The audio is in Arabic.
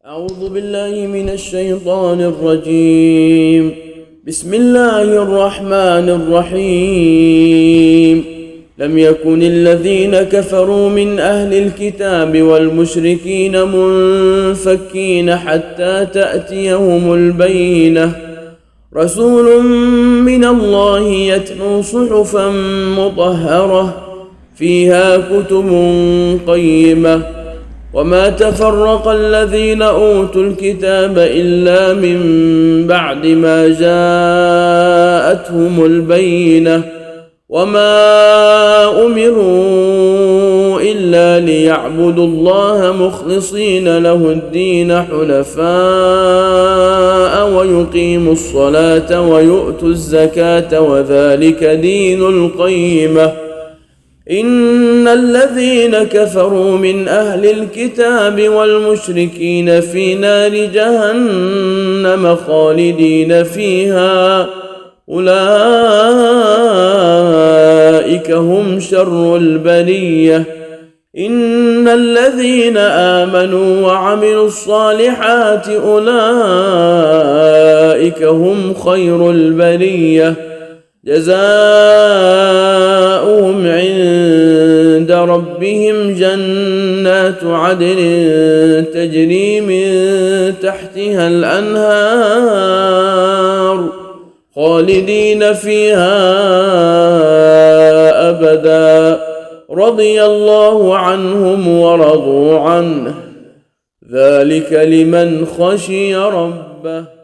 أعوذ بالله من الشيطان الرجيم. بسم الله الرحمن الرحيم. لم يكن الذين كفروا من أهل الكتاب والمشركين منفكين حتى تأتيهم البينة، رسول من الله يتلو صحفا مطهرة فيها كتب قيمة، وما تفرق الذين أوتوا الكتاب إلا من بعد ما جاءتهم البينة، وما أمروا إلا ليعبدوا الله مخلصين له الدين حنفاء ويقيموا الصلاة ويؤتوا الزكاة وذلك دين القيمة. إن الذين كفروا من أهل الكتاب والمشركين في نار جهنم خالدين فيها، أولئك هم شر البرية. إن الذين آمنوا وعملوا الصالحات أولئك هم خير البرية، جزاؤهم عند ربهم جنات عدن تجري من تحتها الأنهار خالدين فيها أبدا، رضي الله عنهم ورضوا عنه، ذلك لمن خشي ربه.